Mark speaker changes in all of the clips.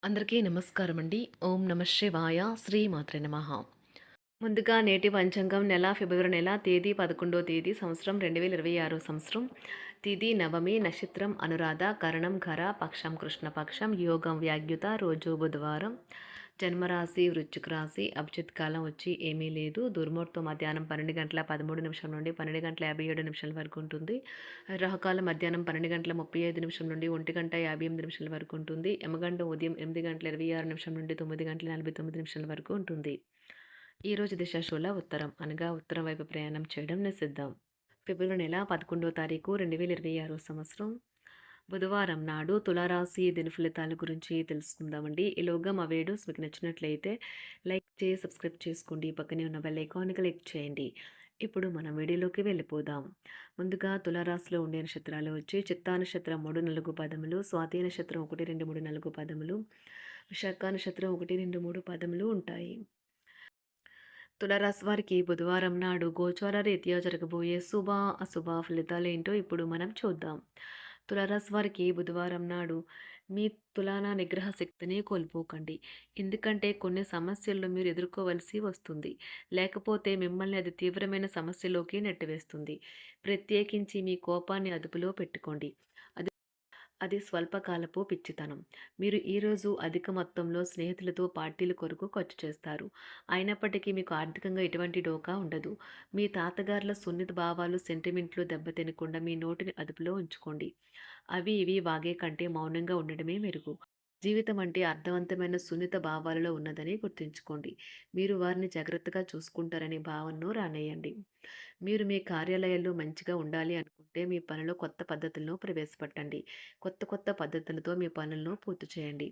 Speaker 1: అందరికీ నమస్కారం అండి. ఓం నమ శివాయ. శ్రీమాత్రే నమః. ముందుగా నేటి పంచాంగం నెల ఫిబ్రవరి నెల తేదీ 11వ తేదీ సంవత్సరం 2026 సంవత్సరం. తిథి నవమి, నక్షత్రం అనురాధ, కరణం ఘర, పక్షం కృష్ణపక్షం, యోగం వ్యాగ్యుత, రోజు బుధవారం. జన్మరాశి వృశ్చిక రాశి. అభిజిత్ కాలం వచ్చి ఏమీ లేదు. దుర్ముహూర్తం మధ్యాహ్నం 12 గంటల 13 నిమిషం నుండి 12 గంటల 57 నిమిషాల వరకు ఉంటుంది. రాహుకాలం మధ్యాహ్నం 12 గంటల 35 నిమిషం నుండి 1 గంట 58 నిమిషాల వరకు ఉంటుంది. యమగండం ఉదయం 8 గంటల 26 నిమిషం నుండి 9 గంటల 49 నిమిషాల వరకు ఉంటుంది. ఈరోజు దిశాశూల ఉత్తరం అనగా ఉత్తరం వైపు ప్రయాణం చేయడం నిషిద్ధం. ఫిబ్రవరి నెల 11వ తారీఖు 2026 సంవత్సరం బుధవారం నాడు తులారాశి దిన ఫలితాల గురించి తెలుసుకుందామండి. ఈలోగా మా వీడియోస్ మీకు నచ్చినట్లయితే లైక్ చేసి సబ్స్క్రైబ్ చేసుకోండి. పక్కనే ఉన్న బెల్ ఐకాన్ క్లిక్ చేయండి. ఇప్పుడు మనం వీడియోలోకి వెళ్ళిపోదాం. ముందుగా తులారాశిలో ఉండే నక్షత్రాలు వచ్చి చిత్తా నక్షత్రం 3, 4 పదములు, స్వాతి నక్షత్రం 1, 2, 3, 4 పదములు, విశాఖ నక్షత్రం 1, 2, 3 పదములు ఉంటాయి. తులారాశి వారికి బుధవారం నాడు గోచార రీత్యా జరగబోయే శుభ అశుభ ఫలితాలు ఏంటో ఇప్పుడు మనం చూద్దాం. తులారాశి వారికి బుధవారం నాడు మీ తులాన నిగ్రహ శక్తిని కోల్పోకండి. ఎందుకంటే కొన్ని సమస్యలను మీరు ఎదుర్కోవలసి వస్తుంది. లేకపోతే మిమ్మల్ని అది తీవ్రమైన సమస్యలోకి నెట్టివేస్తుంది. ప్రత్యేకించి మీ కోపాన్ని అదుపులో పెట్టుకోండి. అది స్వల్పకాలపు పిచ్చితనం. మీరు ఈరోజు అధిక మొత్తంలో స్నేహితులతో పార్టీల కొరకు ఖర్చు చేస్తారు. అయినప్పటికీ మీకు ఆర్థికంగా ఎటువంటి డోకా ఉండదు. మీ తాతగారుల సున్నిత భావాలు, సెంటిమెంట్లు దెబ్బతినకుండా మీ నోటిని అదుపులో ఉంచుకోండి. అవి ఇవి వాగే కంటే మౌనంగా ఉండడమే మెరుగు. జీవితం అంటే అర్థవంతమైన సున్నిత భావాలలో ఉన్నదని గుర్తుంచుకోండి. మీరు వారిని జాగ్రత్తగా చూసుకుంటారనే భావనను రానేయండి. మీరు మీ కార్యాలయాల్లో మంచిగా ఉండాలి అనుకుంటే మీ పనిలో కొత్త పద్ధతులను ప్రవేశపెట్టండి. కొత్త కొత్త పద్ధతులతో మీ పనులను పూర్తి చేయండి.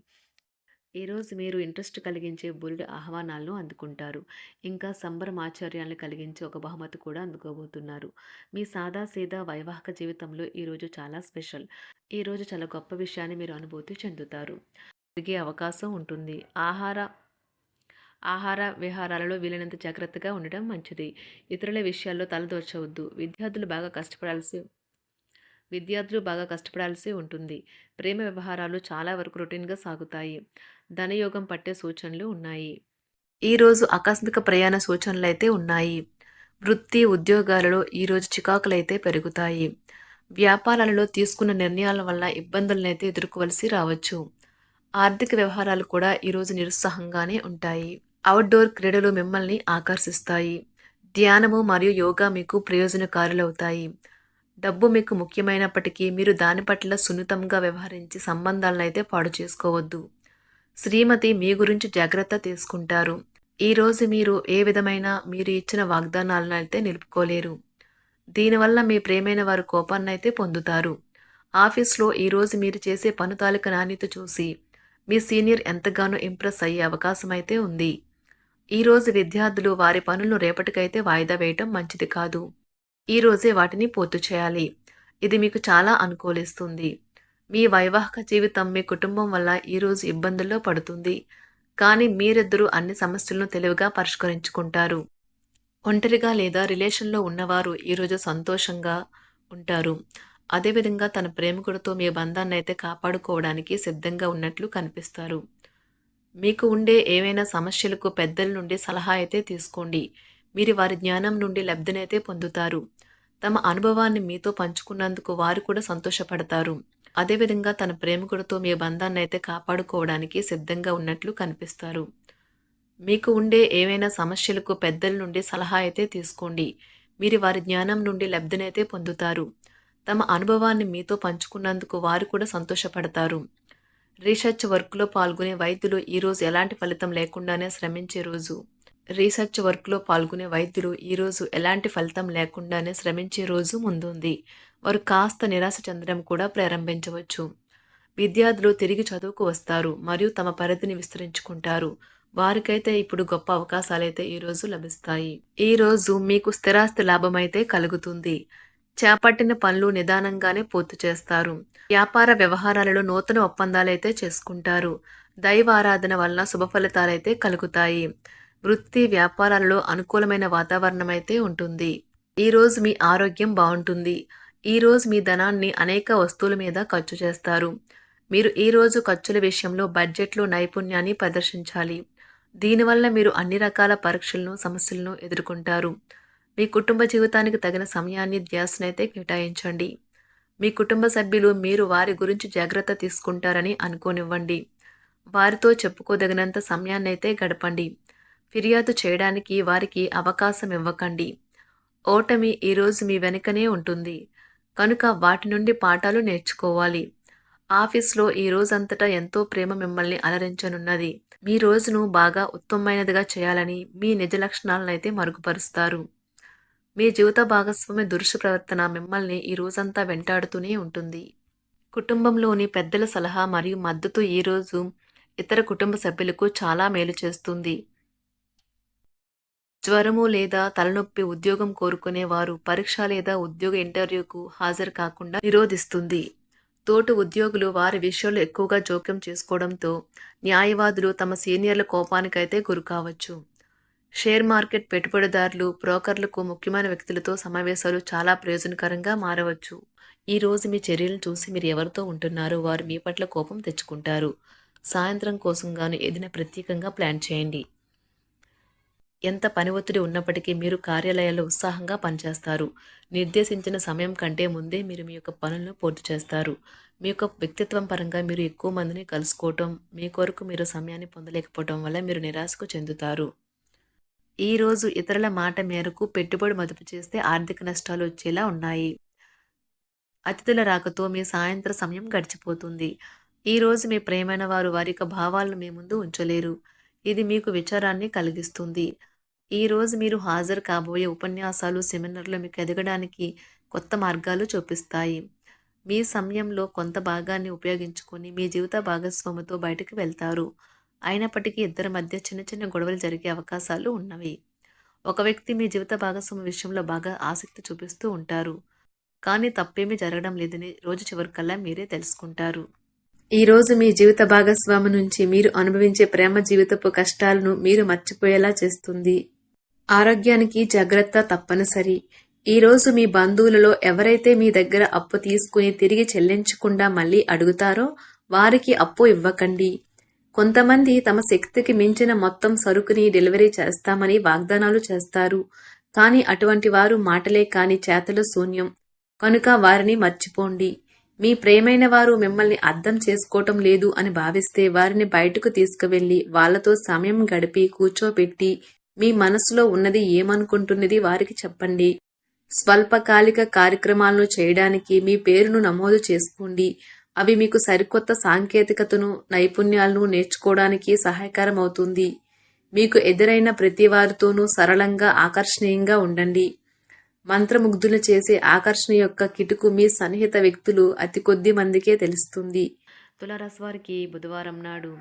Speaker 1: ఈరోజు మీరు ఇంట్రెస్ట్ కలిగించే బోలెడు ఆహ్వానాలను అందుకుంటారు. ఇంకా సంభ్రమాచార్యాలను కలిగించే ఒక బహుమతి కూడా అందుకోబోతున్నారు. మీ సాదాసీదా వైవాహిక జీవితంలో ఈరోజు చాలా స్పెషల్. ఈరోజు చాలా గొప్ప విషయాన్ని మీరు అనుభూతి చెందుతారు. జరిగే అవకాశం ఉంటుంది. ఆహార విహారాలలో వీలైనంత జాగ్రత్తగా ఉండడం మంచిది. ఇతరుల విషయాల్లో తలదూర్చవద్దు. విద్యార్థులు బాగా కష్టపడాల్సి ఉంటుంది. ప్రేమ వ్యవహారాలు చాలా వరకు రొటీన్గా సాగుతాయి. ధనయోగం పట్టే సూచనలు ఉన్నాయి. ఈరోజు ఆకస్మిక ప్రయాణ సూచనలైతే ఉన్నాయి. వృత్తి ఉద్యోగాలలో ఈరోజు చికాకులైతే పెరుగుతాయి. వ్యాపారాలలో తీసుకున్న నిర్ణయాల వల్ల ఇబ్బందులనైతే ఎదుర్కోవలసి రావచ్చు. ఆర్థిక వ్యవహారాలు కూడా ఈరోజు నిరుత్సాహంగానే ఉంటాయి. అవుట్డోర్ క్రీడలు మిమ్మల్ని ఆకర్షిస్తాయి. ధ్యానము మరియు యోగా మీకు ప్రయోజనకారులవుతాయి. డబ్బు మీకు ముఖ్యమైనప్పటికీ మీరు దాని పట్ల సున్నితంగా వ్యవహరించి సంబంధాలను అయితే పాడు చేసుకోవద్దు. శ్రీమతి మీ గురించి జాగ్రత్త తీసుకుంటారు. ఈరోజు మీరు ఏ విధమైన మీరు ఇచ్చిన వాగ్దానాలను అయితే నిలుపుకోలేరు. దీనివల్ల మీ ప్రేమైన వారు కోపాన్నైతే పొందుతారు. ఆఫీస్లో ఈరోజు మీరు చేసే పను తాలూకా నాణ్యత చూసి మీ సీనియర్ ఎంతగానో ఇంప్రెస్ అయ్యే అవకాశం అయితే ఉంది. ఈరోజు విద్యార్థులు వారి పనులను రేపటికైతే వాయిదా వేయటం మంచిది కాదు. ఈరోజే వాటిని పూర్తి చేయాలి. ఇది మీకు చాలా అనుకూలిస్తుంది. మీ వైవాహిక జీవితం మీ కుటుంబం వల్ల ఈరోజు ఇబ్బందుల్లో పడుతుంది. కానీ మీరిద్దరూ అన్ని సమస్యలను తెలివిగా పరిష్కరించుకుంటారు. ఒంటరిగా లేదా రిలేషన్లో ఉన్నవారు ఈరోజు సంతోషంగా ఉంటారు. అదేవిధంగా తన ప్రేమికుడితో మీ బంధాన్ని అయితే కాపాడుకోవడానికి సిద్ధంగా ఉన్నట్లు కనిపిస్తారు. మీకు ఉండే ఏవైనా సమస్యలకు పెద్దల నుండి సలహా అయితే తీసుకోండి. మీరు వారి జ్ఞానం నుండి లబ్ధినైతే పొందుతారు. తమ అనుభవాన్ని మీతో పంచుకున్నందుకు వారు కూడా సంతోషపడతారు. అదేవిధంగా తన ప్రేమికుడితో మీ బంధాన్ని అయితే కాపాడుకోవడానికి సిద్ధంగా ఉన్నట్లు కనిపిస్తారు. మీకు ఉండే ఏవైనా సమస్యలకు పెద్దల నుండి సలహా అయితే తీసుకోండి. మీరు వారి జ్ఞానం నుండి లబ్ధినైతే పొందుతారు. తమ అనుభవాన్ని మీతో పంచుకున్నందుకు వారు కూడా సంతోషపడతారు. రీసెర్చ్ వర్క్లో పాల్గొనే వైద్యులు ఈరోజు ఎలాంటి ఫలితం లేకుండానే శ్రమించే రోజు. ఈరోజు ఎలాంటి ఫలితం లేకుండానే శ్రమించే రోజు ముందుంది. వారు కాస్త నిరాశ చెందడం కూడా ప్రారంభించవచ్చు. విద్యార్థులు తిరిగి చదువుకు వస్తారు మరియు తమ పరిధిని విస్తరించుకుంటారు. వారికైతే ఇప్పుడు గొప్ప అవకాశాలైతే ఈరోజు లభిస్తాయి. ఈరోజు మీకు స్థిరాస్తి లాభమైతే కలుగుతుంది. చేపట్టిన పనులు నిదానంగానే పూర్తి చేస్తారు. వ్యాపార వ్యవహారాలలో నూతన ఒప్పందాలైతే చేసుకుంటారు. దైవ ఆరాధన వలన శుభ ఫలితాలైతే కలుగుతాయి. వృత్తి వ్యాపారాలలో అనుకూలమైన వాతావరణం అయితే ఉంటుంది. ఈరోజు మీ ఆరోగ్యం బాగుంటుంది. ఈరోజు మీ ధనాన్ని అనేక వస్తువుల మీద ఖర్చు చేస్తారు. మీరు ఈరోజు ఖర్చుల విషయంలో బడ్జెట్లో నైపుణ్యాన్ని ప్రదర్శించాలి. దీనివల్ల మీరు అన్ని రకాల పరీక్షలను, సమస్యలను ఎదుర్కొంటారు. మీ కుటుంబ జీవితానికి తగిన సమయాన్ని, ధ్యాసనైతే కేటాయించండి. మీ కుటుంబ సభ్యులు మీరు వారి గురించి జాగ్రత్త తీసుకుంటారని అనుకోనివ్వండి. వారితో చెప్పుకోదగినంత సమయాన్నైతే గడపండి. ఫిర్యాదు చేయడానికి వారికి అవకాశం ఇవ్వకండి. ఓటమి ఈరోజు మీ వెనుకనే ఉంటుంది. కనుక వాటి నుండి పాఠాలు నేర్చుకోవాలి. ఆఫీస్‌లో ఈ రోజంతటా ఎంతో ప్రేమ మిమ్మల్ని అలరించనున్నది. మీ రోజును బాగా ఉత్తమమైనదిగా చేయాలని మీ నిజ లక్షణాలనైతే మరుగుపరుస్తారు. మీ జీవిత భాగస్వామి దురుసు ప్రవర్తన మిమ్మల్ని ఈ రోజంతా వెంటాడుతూనే ఉంటుంది. కుటుంబంలోని పెద్దల సలహా మరియు మద్దతు ఈరోజు ఇతర కుటుంబ సభ్యులకు చాలా మేలు చేస్తుంది. జ్వరము లేదా తలనొప్పి ఉద్యోగం కోరుకునేవారు పరీక్ష లేదా ఉద్యోగ ఇంటర్వ్యూకు హాజరు కాకుండా నిరోధిస్తుంది. తోటి ఉద్యోగులు వారి విషయాల్లో ఎక్కువగా జోక్యం చేసుకోవడంతో న్యాయవాదులు తమ సీనియర్ల కోపానికైతే గురికావచ్చు. షేర్ మార్కెట్ పెట్టుబడిదారులు, బ్రోకర్లకు ముఖ్యమైన వ్యక్తులతో సమావేశాలు చాలా ప్రయోజనకరంగా మారవచ్చు. ఈ రోజు మీ చర్యలను చూసి మీరు ఎవరితో ఉంటున్నారో వారు మీ పట్ల కోపం తెచ్చుకుంటారు. సాయంత్రం కోసం గాను ఏదైనా ప్రత్యేకంగా ప్లాన్ చేయండి. ఎంత పని ఒత్తిడి ఉన్నప్పటికీ మీరు కార్యాలయాల్లో ఉత్సాహంగా పనిచేస్తారు. నిర్దేశించిన సమయం కంటే ముందే మీరు మీ యొక్క పనులను పూర్తి చేస్తారు. మీ యొక్క వ్యక్తిత్వం పరంగా మీరు ఎక్కువ మందిని కలుసుకోవటం, మీ కొరకు మీరు సమయాన్ని పొందలేకపోవటం వల్ల మీరు నిరాశకు చెందుతారు. ఈరోజు ఇతరుల మాట మేరకు పెట్టుబడి మదుపు చేస్తే ఆర్థిక నష్టాలు వచ్చేలా ఉన్నాయి. అతిథుల రాకతో మీ సాయంత్ర సమయం గడిచిపోతుంది. ఈరోజు మీ ప్రియమైన వారు వారి యొక్క భావాలను మీ ముందు ఉంచలేరు. ఇది మీకు విచారాన్ని కలిగిస్తుంది. ఈరోజు మీరు హాజరు కాబోయే ఉపన్యాసాలు, సెమినార్లు మీకు ఎదగడానికి కొత్త మార్గాలు చూపిస్తాయి. మీ సమయంలో కొంత భాగాన్ని ఉపయోగించుకొని మీ జీవిత భాగస్వామితో బయటకు వెళ్తారు. అయినప్పటికీ ఇద్దరి మధ్య చిన్న చిన్న గొడవలు జరిగే అవకాశాలు ఉన్నవి. ఒక వ్యక్తి మీ జీవిత భాగస్వామి విషయంలో బాగా ఆసక్తి చూపిస్తూ ఉంటారు. కానీ తప్పేమీ జరగడం లేదని రోజు చివరికల్లా మీరే తెలుసుకుంటారు. ఈరోజు మీ జీవిత భాగస్వామి నుంచి మీరు అనుభవించే ప్రేమ జీవితపు కష్టాలను మీరు మర్చిపోయేలా చేస్తుంది. ఆరోగ్యానికి జాగ్రత్త తప్పనిసరి. ఈరోజు మీ బంధువులలో ఎవరైతే మీ దగ్గర అప్పు తీసుకుని తిరిగి చెల్లించకుండా మళ్ళీ అడుగుతారో వారికి అప్పు ఇవ్వకండి. కొంతమంది తమ శక్తికి మించిన మొత్తం సరుకుని డెలివరీ చేస్తామని వాగ్దానాలు చేస్తారు. కానీ అటువంటి వారు మాటలే కాని చేతలు శూన్యం. కనుక వారిని మర్చిపోండి. మీ ప్రియమైన వారు మిమ్మల్ని అర్థం చేసుకోవటం లేదు అని భావిస్తే వారిని బయటకు తీసుకువెళ్ళి వాళ్లతో సమయం గడిపి కూర్చోబెట్టి మీ మనసులో ఉన్నది ఏమనుకుంటున్నది వారికి చెప్పండి. స్వల్పకాలిక కార్యక్రమాలను చేయడానికి మీ పేరును నమోదు చేసుకోండి. అవి మీకు సరికొత్త సాంకేతికతను, నైపుణ్యాలను నేర్చుకోవడానికి సహాయకరం అవుతుంది. మీకు ఎదురైన ప్రతి వారితోనూ సరళంగా, ఆకర్షణీయంగా ఉండండి. మంత్రముగ్ధులు చేసే ఆకర్షణ యొక్క కిటుకు మీ సన్నిహిత వ్యక్తులు అతి కొద్ది మందికే తెలుస్తుంది. తులారాశి వారికి బుధవారం నాడు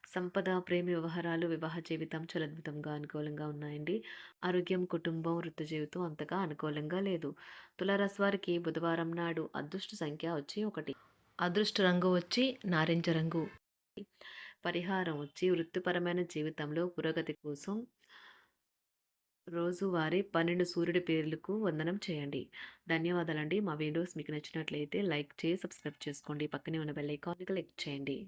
Speaker 1: సంపద, ప్రేమ వ్యవహారాలు, వివాహ జీవితం చాలా అద్భుతంగా అనుకూలంగా ఉన్నాయండి. ఆరోగ్యం, కుటుంబం, వృత్తి జీవితం అంతగా అనుకూలంగా లేదు. తులారాశి వారికి బుధవారం నాడు అదృష్ట సంఖ్య వచ్చి 1, అదృష్ట రంగు వచ్చి నారింజ రంగు. పరిహారం వచ్చి వృత్తిపరమైన జీవితంలో పురోగతి కోసం రోజువారీ 12 సూర్యుడి పేర్లకు వందనం చేయండి. ధన్యవాదాలండి. మా వీడియోస్ మీకు నచ్చినట్లయితే లైక్ చేసి సబ్స్క్రైబ్ చేసుకోండి. పక్కనే ఉన్న బెల్ ఐకాన్ని క్లిక్ చేయండి.